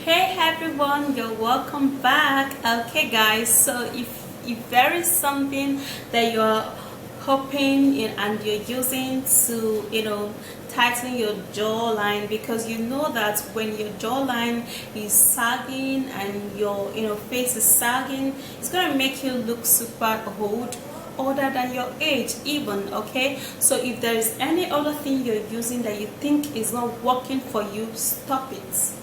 Hey everyone, you're welcome back. Okay guys, so if there is something that you're hoping and you're using to tighten your jawline, because you know that when your jawline is sagging and your face is sagging, it's gonna make you look super old, older than your age even. Okay, so if there is any other thing you're using that you think is not working for you, stop it,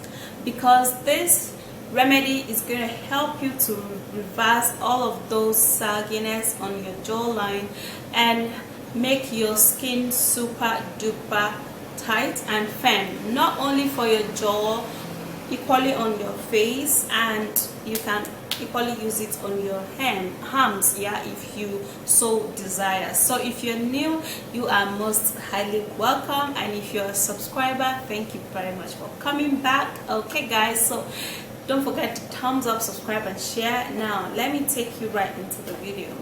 because this remedy is going to help you to reverse all of those sagginess on your jawline and make your skin super duper tight and firm, not only for your jaw, equally on your face, and you can equally use it on your arms, yeah, if you so desire. So if you're new, you are most highly welcome, and if you're a subscriber, thank you very much for coming back. Okay guys, so don't forget to thumbs up, subscribe and share. Now let me take you right into the video.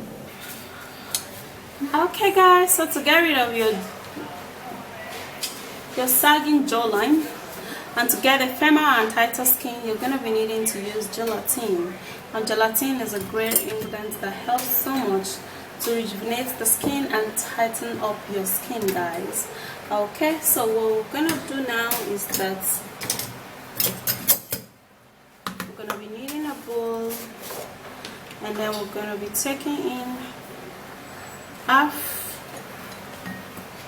Okay guys, so to get rid of your sagging jawline and to get a firmer and tighter skin, you're going to be needing to use gelatin. And gelatin is a great ingredient that helps so much to rejuvenate the skin and tighten up your skin, guys. Okay, so what we're going to do now is that we're going to be needing a bowl, and then we're going to be taking in half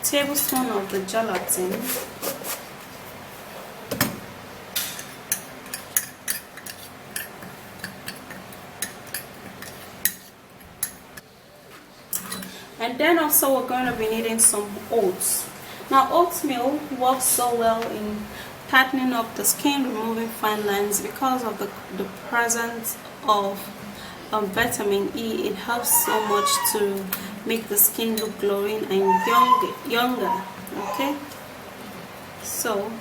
tablespoon of the gelatin. And then also we're going to be needing some oats. Now oatmeal works so well in tightening up the skin, removing fine lines, because of the presence of vitamin E. It helps so much to make the skin look glowing and younger. Okay, so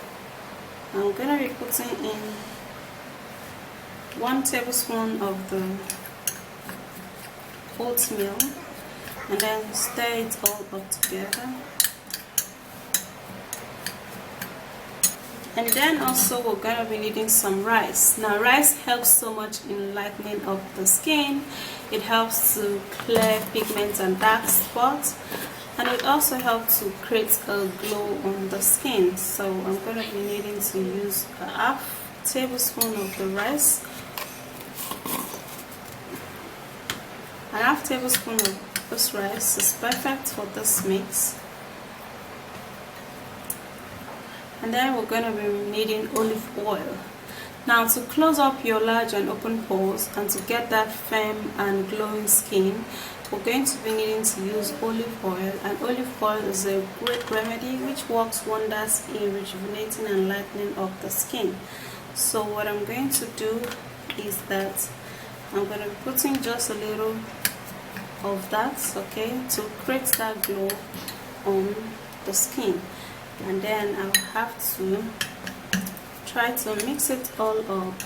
I'm going to be putting in 1 tablespoon of the oatmeal, and then stir it all up together. And then also we're going to be needing some rice. Now rice helps so much in lightening up the skin. It helps to clear pigments and dark spots, and it also helps to create a glow on the skin. So I'm going to be needing to use a half tablespoon of the rice, a half tablespoon of this rice is perfect for this mix. And then we're going to be needing olive oil. Now to close up your large and open pores and to get that firm and glowing skin, we're going to be needing to use olive oil. And olive oil is a great remedy which works wonders in rejuvenating and lightening up the skin. So what I'm going to do is that I'm going to be putting just a little of that, okay, to create that glow on the skin. And then I'll have to try to mix it all up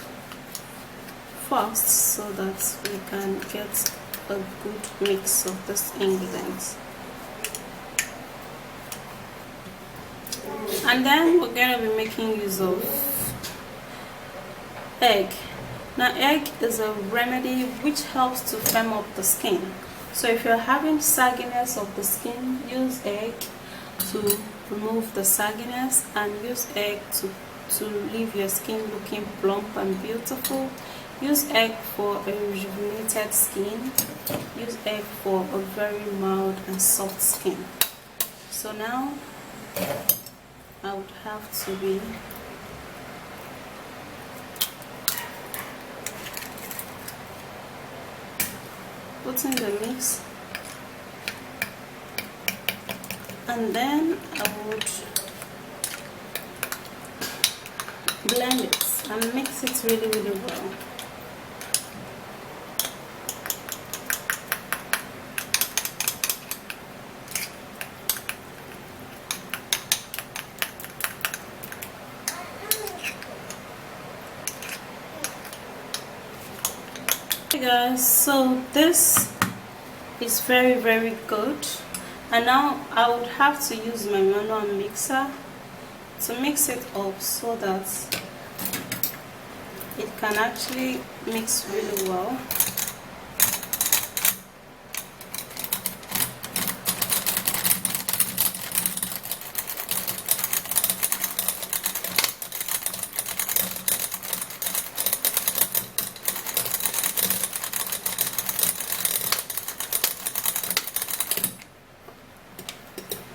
first so that we can get a good mix of this ingredients. And then we're going to be making use of egg. Now egg is a remedy which helps to firm up the skin. So if you're having sagginess of the skin, use egg to remove the sagginess, and use egg to leave your skin looking plump and beautiful. Use egg for a rejuvenated skin. Use egg for a very mild and soft skin. So now I would have to be putting the mix, and then I would blend it and mix it really well. Hey guys, so this is very good, and now I would have to use my manual mixer to mix it up so that it can actually mix really well.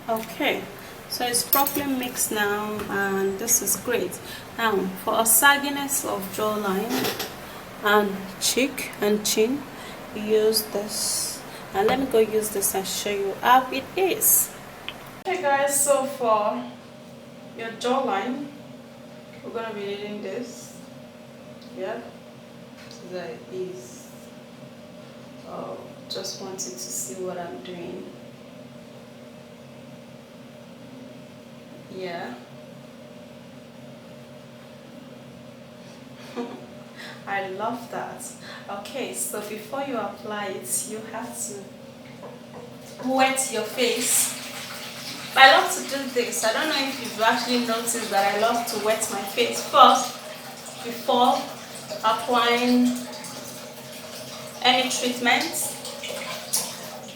Okay, so it's properly mixed now, and this is great. Now for a sagginess of jawline and cheek and chin, use this, and let me go use this and show you how it is. Okay guys, so for your jawline, we're gonna be needing this. Yeah, so that it is. Oh, just wanted to see what I'm doing. Yeah. I love that. Okay, so before you apply it, you have to wet your face. I love to do this. I don't know if you've actually noticed that I love to wet my face first before applying any treatment.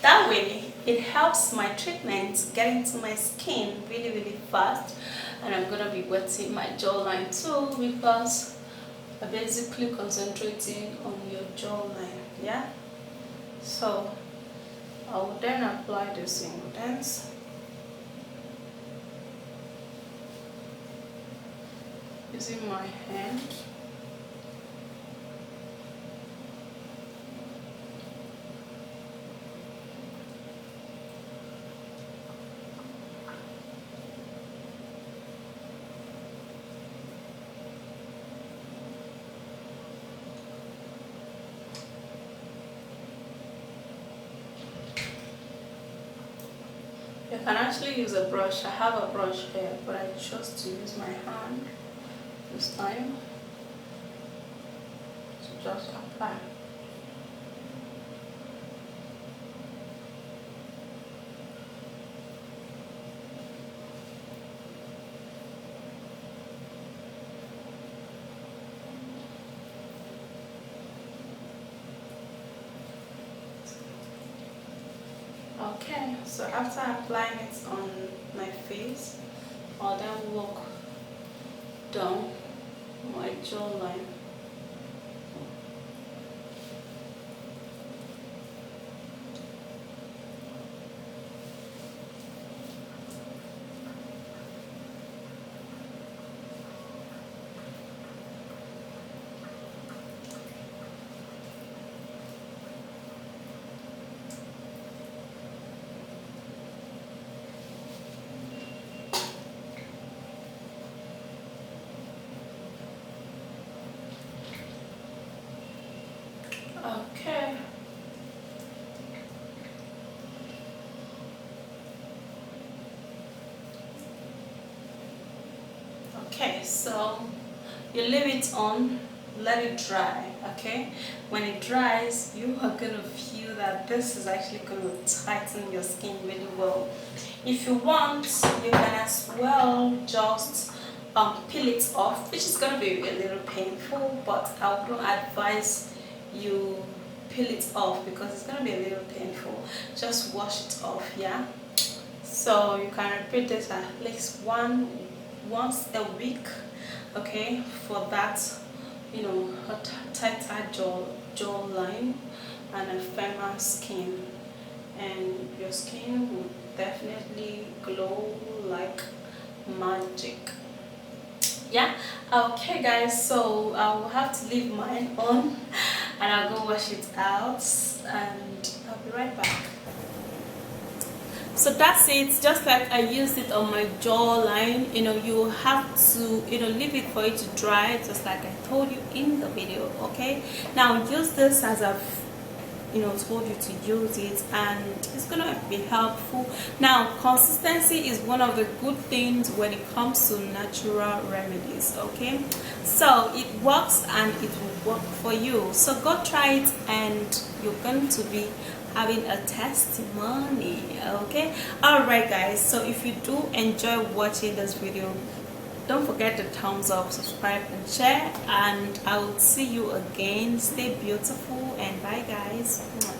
That way it helps my treatment get into my skin really fast. And I'm gonna be wetting my jawline too, because I'm basically concentrating on your jawline. Yeah, so I will then apply this ingredients using my hand. You can actually use a brush. I have a brush here, but I chose to use my hand this time to just apply. Okay, so after applying it on my face, I'll then walk down my jawline. Okay. Okay, so you leave it on, let it dry. Okay, when it dries, you are gonna feel that this is actually gonna tighten your skin really well. If you want, you can as well just peel it off, which is gonna be a little painful, but I wouldn't advise you peel it off because it's gonna be a little painful. Just wash it off. Yeah, so you can repeat this at least once a week. Okay, for that, you know, a tighter jawline and a firmer skin, and your skin will definitely glow like magic. Yeah, okay guys, so I will have to leave mine on and I'll go wash it out, and I'll be right back. So that's it. Just like I used it on my jawline, you know, you have to, you know, leave it for it to dry, just like I told you in the video. Okay, now use this as I've, you know, told you to use it, and it's gonna be helpful. Now, consistency is one of the good things when it comes to natural remedies. Okay, so it works and it will work for you. So go try it, and you're going to be having a testimony. Okay, all right guys, so if you do enjoy watching this video, don't forget the thumbs up, subscribe and share, and I will see you again. Stay beautiful and bye guys.